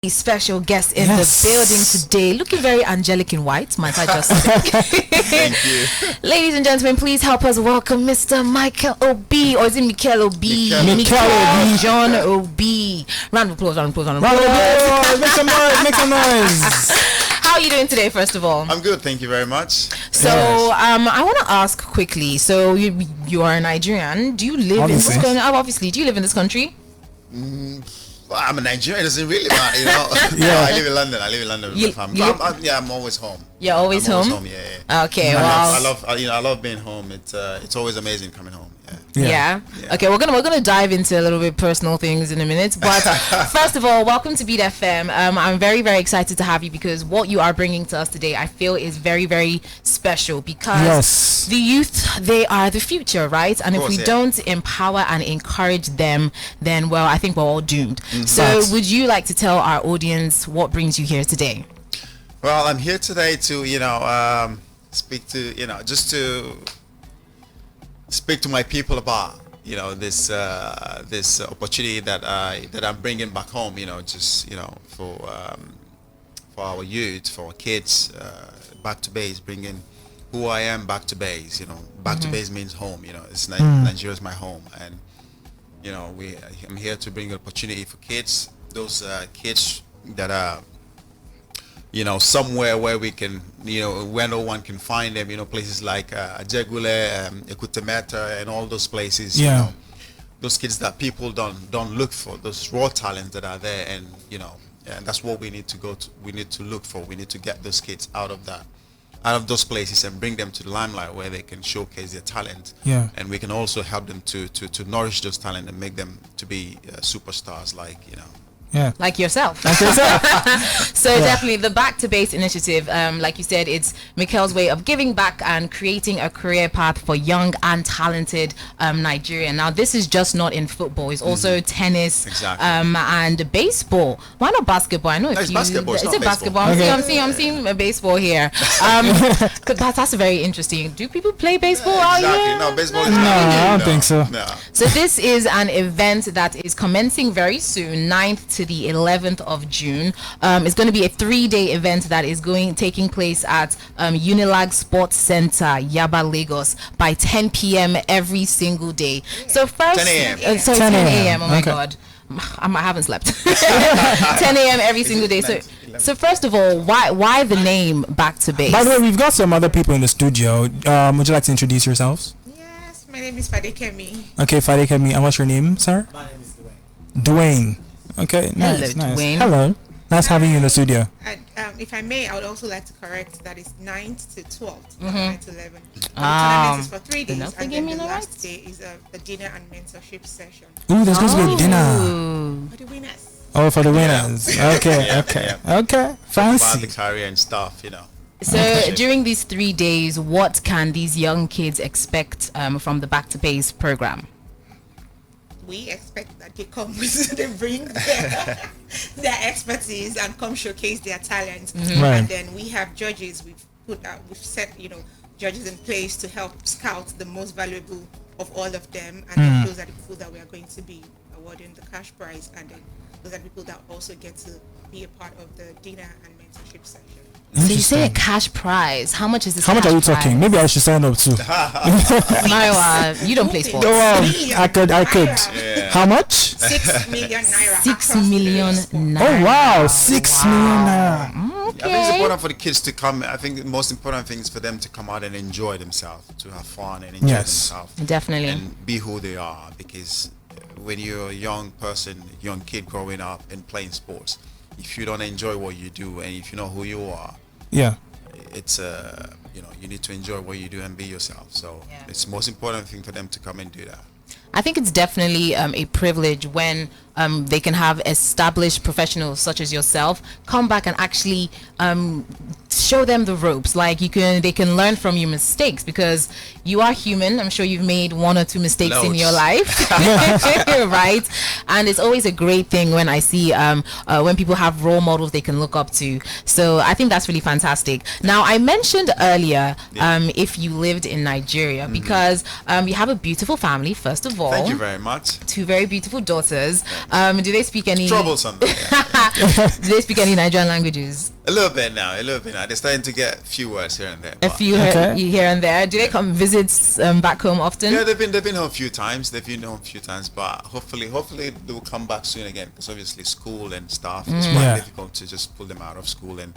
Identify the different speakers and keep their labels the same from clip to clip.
Speaker 1: Special guest in the building today, looking very angelic in white, might I just say.
Speaker 2: Thank you.
Speaker 1: Ladies and gentlemen, please help us welcome Mr. Mikel Obebe, or is it Mikel Obebe?
Speaker 2: Mikel
Speaker 1: John Obebe. Round of applause, round of applause, round of
Speaker 2: Round of
Speaker 1: applause.
Speaker 2: applause. Make some noise, make some noise.
Speaker 1: How are you doing today, first of all?
Speaker 2: I'm good, thank you very much.
Speaker 1: So, I want to ask quickly. So, you are a Nigerian. Do you live in this country? Obviously, do you live in this country?
Speaker 2: Well, I'm a Nigerian. It doesn't really matter, you know. I live in London. with my family. I'm always home.
Speaker 1: You're always home.
Speaker 2: Yeah.
Speaker 1: Okay. Well,
Speaker 2: I love being home. It's always amazing coming home.
Speaker 1: Yeah. Okay, we're gonna dive into a little bit personal things in a minute, but first of all, welcome to Beat FM. I'm very, very excited to have you because what you are bringing to us today, I feel, is very, very special because the youth, they are the future, right? And if we don't empower and encourage them, then well, I think we're all doomed. So would you like to tell our audience what brings you here today?
Speaker 2: Well, I'm here today to speak to just to speak to my people about this opportunity that I'm bringing back home, for our youth, for our kids, back to base, bringing who I am back to base. Back to base means home. It's Nigeria is my home, and I'm here to bring an opportunity for kids, those kids that are somewhere where we can, where no one can find them, places like Ajegule, Ekutemeta, and all those places, those kids that people don't look for, those raw talents that are there, and and that's what we need to look for. We need to get those kids out of those places and bring them to the limelight where they can showcase their talent, and we can also help them to nourish those talent and make them to be superstars,
Speaker 1: like yourself. So definitely the Back to Base initiative, like you said, it's Mikel's way of giving back and creating a career path for young and talented Nigerian. Now this is just not in football, it's also tennis, and baseball. Why not basketball? I know
Speaker 2: it's basketball. Is it
Speaker 1: basketball? I'm seeing a baseball here. That's very interesting. Do people play baseball out here?
Speaker 2: No, baseball is
Speaker 3: I don't think so.
Speaker 2: No.
Speaker 1: So this is an event that is commencing very soon, 9th to the 11th of June. It's going to be a 3-day event that is taking place at Unilag Sports Center, Yaba, Lagos, by 10 p.m. every single day. So first,
Speaker 2: 10 a.m.
Speaker 1: 10 a.m. Oh my God, I haven't slept. 10 a.m. every single day. So first of all, why the name Back to Base?
Speaker 3: By the way, we've got some other people in the studio. Would you like to introduce yourselves?
Speaker 4: Yes, my name is Fadekemi.
Speaker 3: Okay, Fadekemi. And what's your name, sir?
Speaker 5: My name is Dwayne.
Speaker 3: Dwayne. Okay, nice.
Speaker 1: Dwayne.
Speaker 3: Hello. Nice having you in the studio.
Speaker 4: If I may, I would also like to correct that it's 9th to 12th, not 9th to 11th. The tournament is for 3 days, and then the last day is a dinner and mentorship session.
Speaker 3: Ooh, there's going to be a dinner.
Speaker 4: For the winners.
Speaker 3: Oh, for the winners. Okay. Fancy.
Speaker 2: About the career and stuff,
Speaker 1: So during these 3 days, what can these young kids expect from the Back to Base program?
Speaker 4: We expect that they they bring their expertise and come showcase their talent. And then we have judges. We've set judges in place to help scout the most valuable of all of them, and those are the people that we are going to be awarding the cash prize, and then those are the people that also get to be a part of the dinner and mentorship session.
Speaker 1: So you say a cash prize. How much is this?
Speaker 3: How much are you talking? Maybe I should sign up too.
Speaker 1: Mayowa, you don't play sports.
Speaker 3: I could. Yeah. How much?
Speaker 4: 6 million naira.
Speaker 1: 6 million naira.
Speaker 3: Oh wow, 6 million naira.
Speaker 1: Okay.
Speaker 2: I think it's important for the kids to come. I think the most important thing is for them to come out and enjoy themselves, to have fun and enjoy themselves.
Speaker 1: Definitely.
Speaker 2: And be who they are, because when you're a young person, young kid growing up and playing sports, if you don't enjoy what you do and if you know who you are, it's you need to enjoy what you do and be yourself. So it's the most important thing for them to come and do that.
Speaker 1: I think it's definitely a privilege when they can have established professionals such as yourself come back and actually show them the ropes. Like they can learn from your mistakes, because you are human. I'm sure you've made 1 or 2 mistakes in your life, right? And it's always a great thing when I see when people have role models they can look up to. So I think that's really fantastic. Now, I mentioned earlier if you lived in Nigeria, because you have a beautiful family, first of all.
Speaker 2: Thank you very much.
Speaker 1: 2 very beautiful daughters. Do they speak any?
Speaker 2: Troublesome. Yeah.
Speaker 1: Do they speak any Nigerian languages?
Speaker 2: A little bit now. They're starting to get a few words here and there.
Speaker 1: A few here and there. Do they come visit back home often?
Speaker 2: Yeah, they've been home a few times. But hopefully they will come back soon again. Because obviously school and stuff, it's quite difficult to just pull them out of school and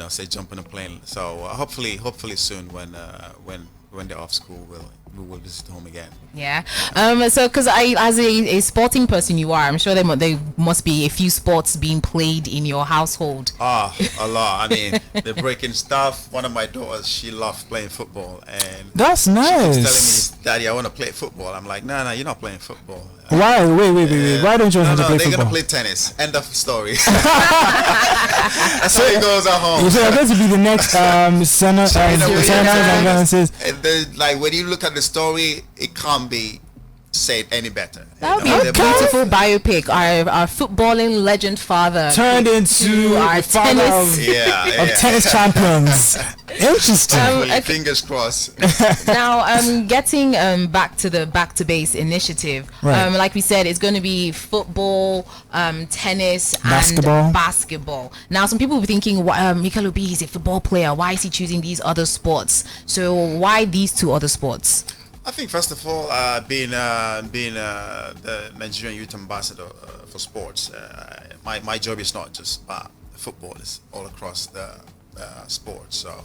Speaker 2: say jump on a plane. So hopefully soon when they're off school, we will visit home again.
Speaker 1: Yeah. So because as a sporting person you are, I'm sure there must be a few sports being played in your household.
Speaker 2: A lot. I mean, they're breaking stuff. One of my daughters, she loves playing football, and
Speaker 3: that's nice.
Speaker 2: She keeps telling me, "Daddy, I want to play football." I'm like, "No, you're not playing football."
Speaker 3: Why? Wait. Why don't you want to play football?
Speaker 2: They're gonna play tennis. End of story. That's how it goes at home.
Speaker 3: So you're going to be the next
Speaker 2: Like when you look at the story, it can't be said any better.
Speaker 1: That would be a beautiful biopic. Our footballing legend father
Speaker 3: turned into our
Speaker 1: tennis
Speaker 3: tennis champions. Interesting.
Speaker 2: Fingers crossed.
Speaker 1: Now, getting back to the Back to Base initiative.
Speaker 3: Right.
Speaker 1: Like we said, it's going to be football, tennis,
Speaker 3: basketball.
Speaker 1: And basketball. Now, some people will be thinking, Mikel Abebe is a football player. Why is he choosing these other sports? So, why these two other sports?
Speaker 2: I think first of all, being the Nigerian youth ambassador for sports, my job is not just football; it's all across the sports. So,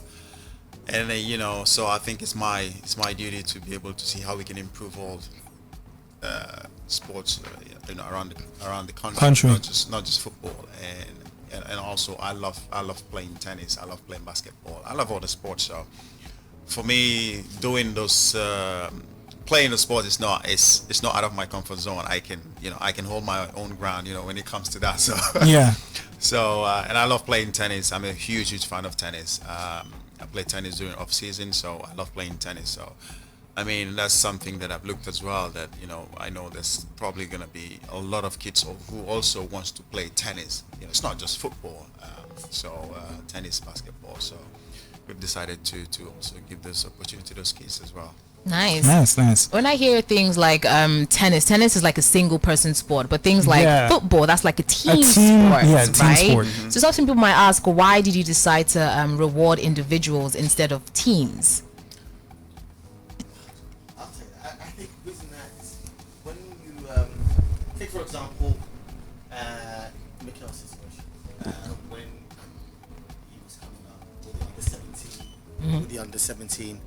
Speaker 2: and so I think it's my duty to be able to see how we can improve all sports, around the country. Not just football, and also I love playing tennis. I love playing basketball. I love all the sports. So. For me, doing those playing the sport is not out of my comfort zone. I can hold my own ground when it comes to that. So and I love playing tennis. I'm a huge fan of tennis. I play tennis during off season, so I love playing tennis. So I mean that's something that I've looked as well. That I know there's probably gonna be a lot of kids who also wants to play tennis. It's not just football. Tennis, basketball. So. We've decided to also give this opportunity to those kids as well.
Speaker 1: Nice. When I hear things like tennis is like a single person sport, but things like football, that's like a team sport, right? Team sport. Mm-hmm. So some people might ask, why did you decide to reward individuals instead of teams?
Speaker 5: I'll tell you that. I think the reason that is when you take for example Mikel's situation when he was coming up with the under 17,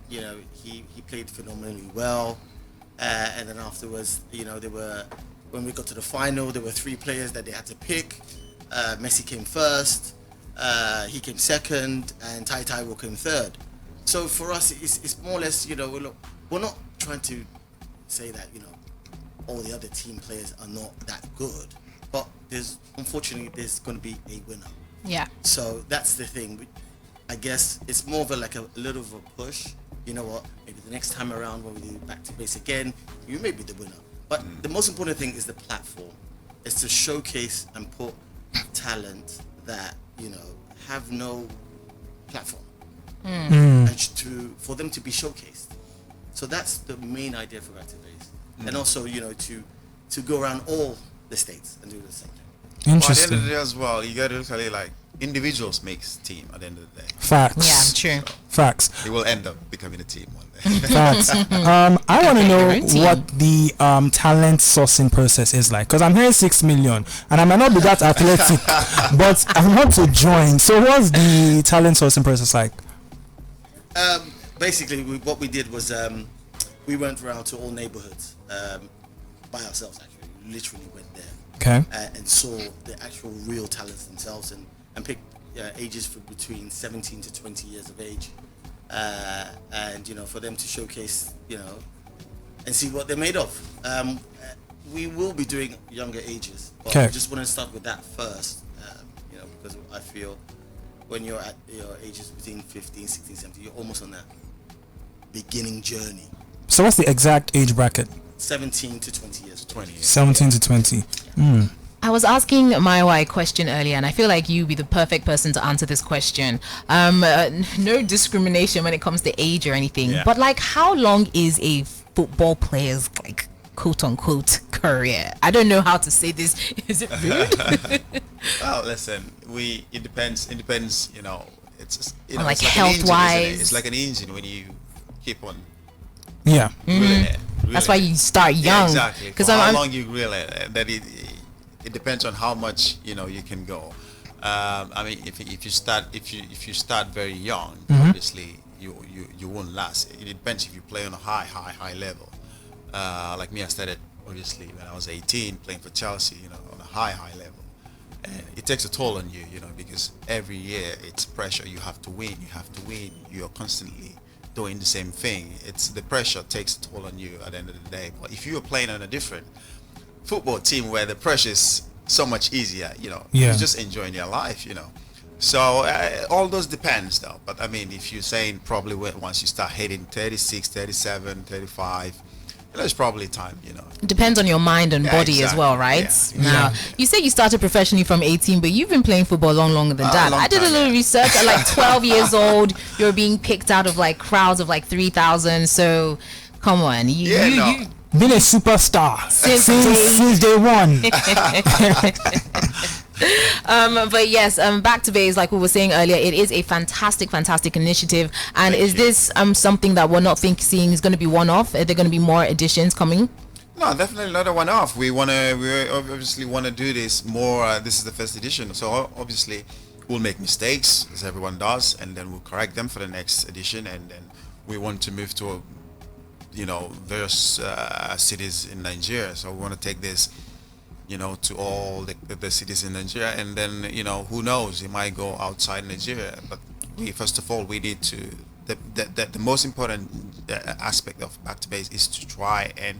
Speaker 5: he played phenomenally well, and then afterwards, when we got to the final, there were 3 players that they had to pick. Messi came first, he came second, and Tai came third. So for us, it's more or less, we're not trying to say that all the other team players are not that good, but unfortunately there's going to be a winner.
Speaker 1: Yeah.
Speaker 5: So that's the thing. I guess it's more of a little of a push. You know what? Maybe the next time around when we do Back to Base again, you may be the winner. But the most important thing is the platform. It's to showcase and put talent that have no platform, and for them to be showcased. So that's the main idea for Back to Base, and also to go around all the states and do the same thing.
Speaker 3: Interesting.
Speaker 2: Well, at the end of the day as well, you got to look at it like individuals makes team at the end of the day.
Speaker 3: Facts.
Speaker 1: Yeah, true.
Speaker 3: Facts.
Speaker 2: It will end up becoming a team one day.
Speaker 3: Facts. I want to know what the talent sourcing process is like, because I'm hearing 6 million and I might not be that athletic, but I want to join. So what's the talent sourcing process like?
Speaker 5: Basically, what we did was we went around to all neighborhoods by ourselves. Actually, we literally went there.
Speaker 3: Okay.
Speaker 5: And saw the actual real talents themselves and picked ages for between 17 to 20 years of age, and for them to showcase and see what they're made of. We will be doing younger ages, but we just want to start with that first, because I feel when you're at your ages between 15, 16, 17, you're almost on that beginning journey.
Speaker 3: So what's the exact age bracket?
Speaker 5: 17 to 20 years.
Speaker 3: 17 to 20.
Speaker 1: I was asking Mayowa a question earlier, and I feel like you'd be the perfect person to answer this question. No discrimination when it comes to age or anything, but how long is a football player's quote unquote career? I don't know how to say this. Is it rude?
Speaker 2: Well, listen, it depends, you know, it's, you know,
Speaker 1: like
Speaker 2: it's like
Speaker 1: health
Speaker 2: an engine,
Speaker 1: wise.
Speaker 2: isn't it? It's like an engine when you keep on
Speaker 3: Yeah.
Speaker 2: grilling it.
Speaker 1: That's why you start young.
Speaker 2: Yeah, exactly.
Speaker 1: Because
Speaker 2: For how long you grill it, that it depends on how much, you know, you can go. I mean, if you start very young, obviously you won't last. It depends if you play on a high level. Like me, I started obviously when I was 18 playing for Chelsea, you know, on a high level. And it takes a toll on you, you know, because every year it's pressure. You have to win. You're constantly doing the same thing. It's the pressure takes a toll on you at the end of the day. But if you are playing on a different football team where the pressure is so much easier, you know, you're just enjoying your life, you know. So all those depends though. But I mean, if you're saying probably once you start hitting 36, 37, 35, it's probably time, you know.
Speaker 1: It depends on your mind and body as well, right?
Speaker 2: Yeah.
Speaker 1: Now, you say you started professionally from 18, but you've been playing football longer than that. I did a little research. At like 12 years old, you're being picked out of like crowds of like 3,000. So, come on. You
Speaker 3: been a superstar since day one.
Speaker 1: But yes, back to base, like we were saying earlier, it is a fantastic initiative. And is this something that we're not seeing is going to be one-off? Are there going to be more editions coming?
Speaker 2: No, definitely not a one-off. We obviously want to do this more. This is the first edition, so obviously we'll make mistakes as everyone does, and then we'll correct them for the next edition. And then we want to move to various cities in Nigeria. So we want to take this, you know, to all the cities in Nigeria, and then, you know, who knows, it might go outside Nigeria. But first of all, we need to the most important aspect of Back to Base is to try and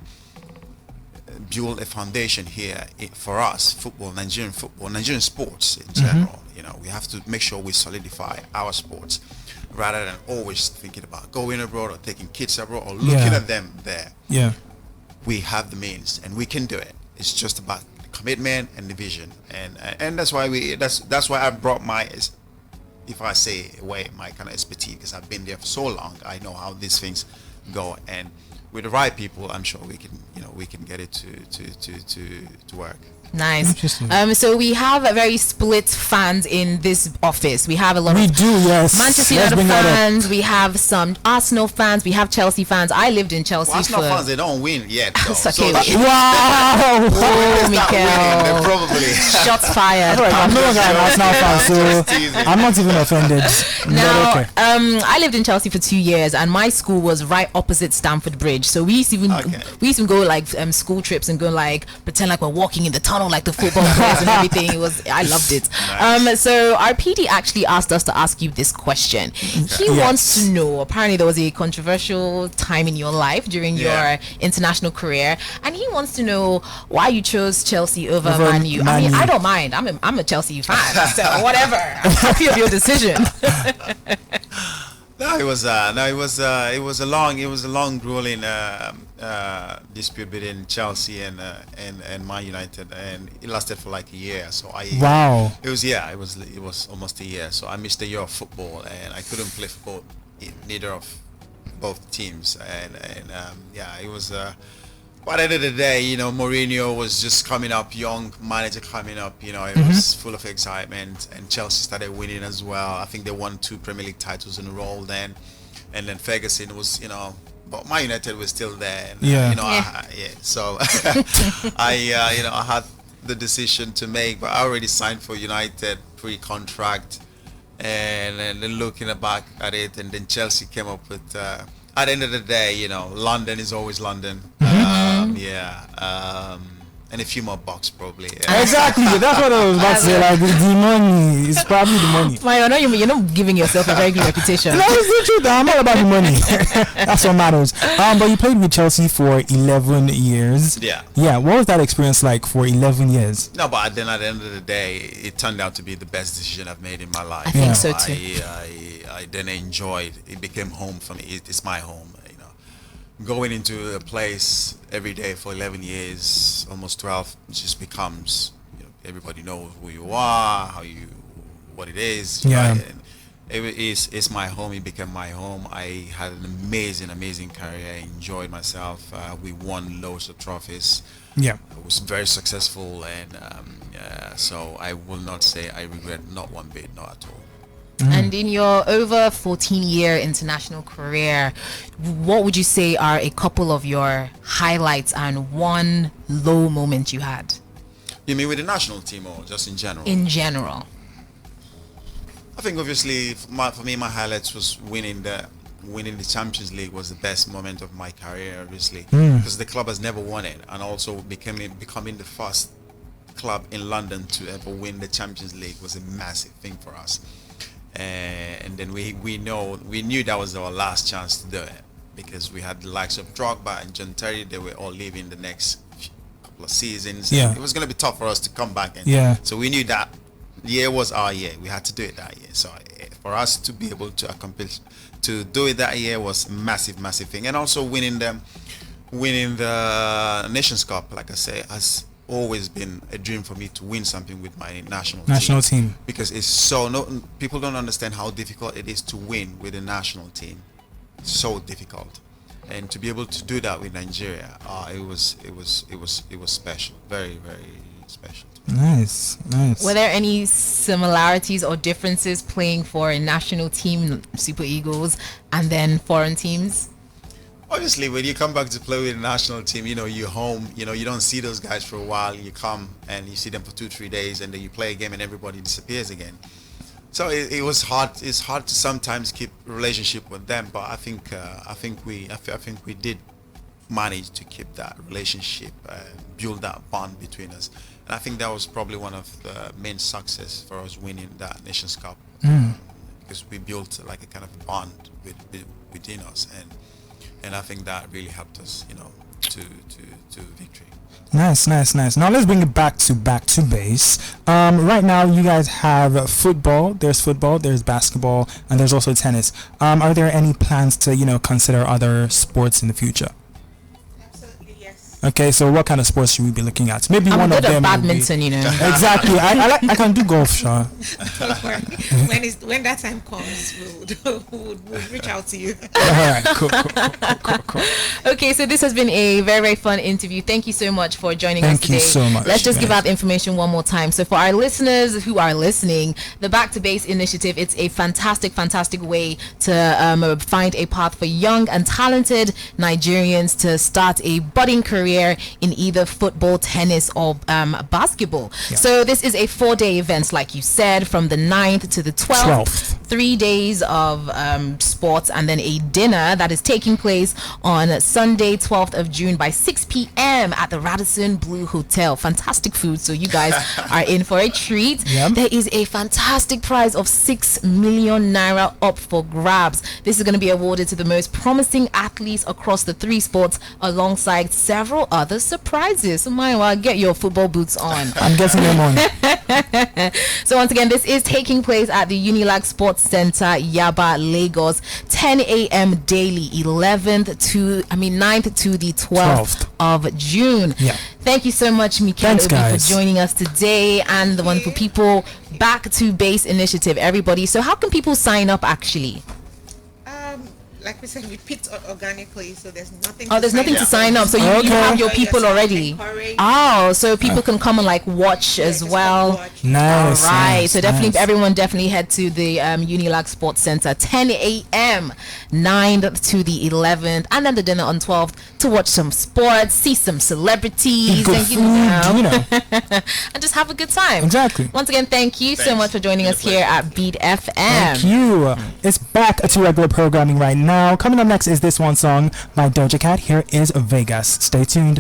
Speaker 2: build a foundation here for us, Nigerian sports in general. You know, we have to make sure we solidify our sports rather than always thinking about going abroad or taking kids abroad or looking at them there.
Speaker 3: Yeah,
Speaker 2: we have the means and we can do it. It's just about commitment and the vision, and that's why that's why I brought my, if I say away, my kind of expertise, because I've been there for so long. I know how these things go, and with the right people, I'm sure we can get it to work.
Speaker 1: Nice.
Speaker 3: Interesting.
Speaker 1: So we have a very split fans in this office. We have a lot of
Speaker 3: yes.
Speaker 1: Manchester United fans. We have some Arsenal fans. We have Chelsea fans. I lived in Chelsea.
Speaker 2: Arsenal fans, they don't win yet.
Speaker 1: Okay.
Speaker 3: Wow.
Speaker 1: Oh,
Speaker 2: Mikel. Probably.
Speaker 1: Shots fired.
Speaker 3: I'm no longer an Arsenal fan, so I'm not even offended.
Speaker 1: Now,
Speaker 3: okay.
Speaker 1: I lived in Chelsea for 2 years, and my school was right opposite Stamford Bridge. So we used to even go like school trips and go like pretend like we're walking in the tunnel like the football players and everything. I loved it.
Speaker 2: Nice.
Speaker 1: So our PD actually asked us to ask you this question. He wants to know, apparently there was a controversial time in your life during your international career, and he wants to know why you chose Chelsea over Man U. I mean, I don't mind. I'm a Chelsea fan, so whatever. I'm happy with your decision.
Speaker 2: No, it was a long grueling dispute between Chelsea and Man United, and it lasted for like a year. So it was almost a year. So I missed a year of football, and I couldn't play football in neither of both teams, and it was. But at the end of the day, you know, Mourinho was just coming up, young manager coming up, you know, it was full of excitement, and Chelsea started winning as well. I think they won 2 Premier League titles in a row then, and then Ferguson was, you know, but Man United was still there. And, so I had the decision to make, but I already signed for United pre-contract, and then looking back at it, and then Chelsea came up with, at the end of the day, you know, London is always London. And a few more bucks probably.
Speaker 3: Exactly, that's what I was about to say. Like the money is probably the money.
Speaker 1: I know you're not giving yourself a very good reputation.
Speaker 3: No, it's the truth. I'm all about the money. That's what matters. But you played with Chelsea for 11 years.
Speaker 2: Yeah.
Speaker 3: What was that experience like for 11 years?
Speaker 2: No, but then at the end of the day, it turned out to be the best decision I've made in my life.
Speaker 1: I think so too.
Speaker 2: I then enjoyed it. Became home for me. It's my home. Going into a place every day for 11 years, almost 12, it just becomes, you know, everybody knows who you are, what it is.
Speaker 3: Yeah.
Speaker 2: Right? It's my home. It became my home. I had an amazing career. I enjoyed myself. We won loads of trophies.
Speaker 3: Yeah.
Speaker 2: It was very successful, and so I will not say I regret not one bit, not at all.
Speaker 1: And in your over 14-year international career, what would you say are a couple of your highlights and one low moment you had?
Speaker 2: You mean with the national team or just in general?
Speaker 1: In general.
Speaker 2: I think obviously for me my highlights was winning the Champions League was the best moment of my career, obviously, because the club has never won it, and also becoming the first club in London to ever win the Champions League was a massive thing for us. And then we knew that was our last chance to do it, because we had the likes of Drogba and John Terry. They were all leaving the next couple of seasons.
Speaker 3: Yeah.
Speaker 2: It was going to be tough for us to come back. And so we knew that year was our year. We had to do it that year. So for us to be able to accomplish, to do it that year was massive thing. And also winning the Nations Cup, like I say, has always been a dream for me to win something with my national team. Because it's people don't understand how difficult it is to win with a national team. It's so difficult. And to be able to do that with Nigeria, it was special, very special.
Speaker 3: Nice.
Speaker 1: Were there any similarities or differences playing for a national team, Super Eagles, and then foreign teams?
Speaker 2: Obviously, when you come back to play with the national team, you're home, you don't see those guys for a while. You come and you see them for 2-3 days, and then you play a game and everybody disappears again. So it was hard. It's hard to sometimes keep a relationship with them, but I think we did manage to keep that relationship, build that bond between us. And I think that was probably one of the main success for us winning that Nations Cup, because we built like a kind of bond within us, and I think that really helped us, to victory.
Speaker 3: Nice. Now let's bring it back to base. Right now you guys have football. There's basketball, and there's also tennis. Are there any plans to consider other sports in the future?
Speaker 4: Absolutely, yes.
Speaker 3: Okay, so what kind of sports should we be looking at? Maybe
Speaker 1: I'm
Speaker 3: one
Speaker 1: good
Speaker 3: of them.
Speaker 1: at badminton,
Speaker 3: Exactly. I can do golf, Sean.
Speaker 4: When that time comes, we'll reach out to you.
Speaker 3: All right, cool.
Speaker 1: Okay, so this has been a very, very fun interview. Thank you so much for joining us today.
Speaker 3: Thank you so much.
Speaker 1: Let's just give out the information one more time. So for our listeners who are listening, the Back to Base initiative, it's a fantastic way to find a path for young and talented Nigerians to start a budding career in either football, tennis, or basketball. Yeah. So this is a 4-day event, like you said, from the 9th to the 12th. 3 days of sports, and then a dinner that is taking place on Sunday 12th of June by 6 p.m. at the Radisson Blu Hotel. Fantastic food, so you guys are in for a treat. Yep. There is a fantastic prize of 6 million naira up for grabs. This is going to be awarded to the most promising athletes across the 3 sports, alongside several other surprises. So Mayowa, get your football boots on.
Speaker 3: I'm getting them on.
Speaker 1: So once again, this is taking place at the Unilag Sports Center, Yaba, Lagos, 10 a.m. daily, 9th to the 12th of June.
Speaker 3: Yeah.
Speaker 1: Thank you so much, Mikel Abebe, for joining us today, and the wonderful people, Back to Base initiative, everybody. So how can people sign up actually?
Speaker 4: Like we said, we picked organically, so there's nothing.
Speaker 1: There's nothing to sign up. So you have your people already. So people can come and watch as well.
Speaker 3: Nice.
Speaker 1: All right. So definitely head to the Unilag Sports Center, 10 a.m. 9th to the 11th, and then the dinner on 12th to watch some sports, see some celebrities, and and just have a good time.
Speaker 3: Exactly.
Speaker 1: Once again, thank you so much for joining us here at Beat FM.
Speaker 3: Thank you. It's back to regular programming right now. Coming up next is this one song by Doja Cat. Here is Vegas. Stay tuned.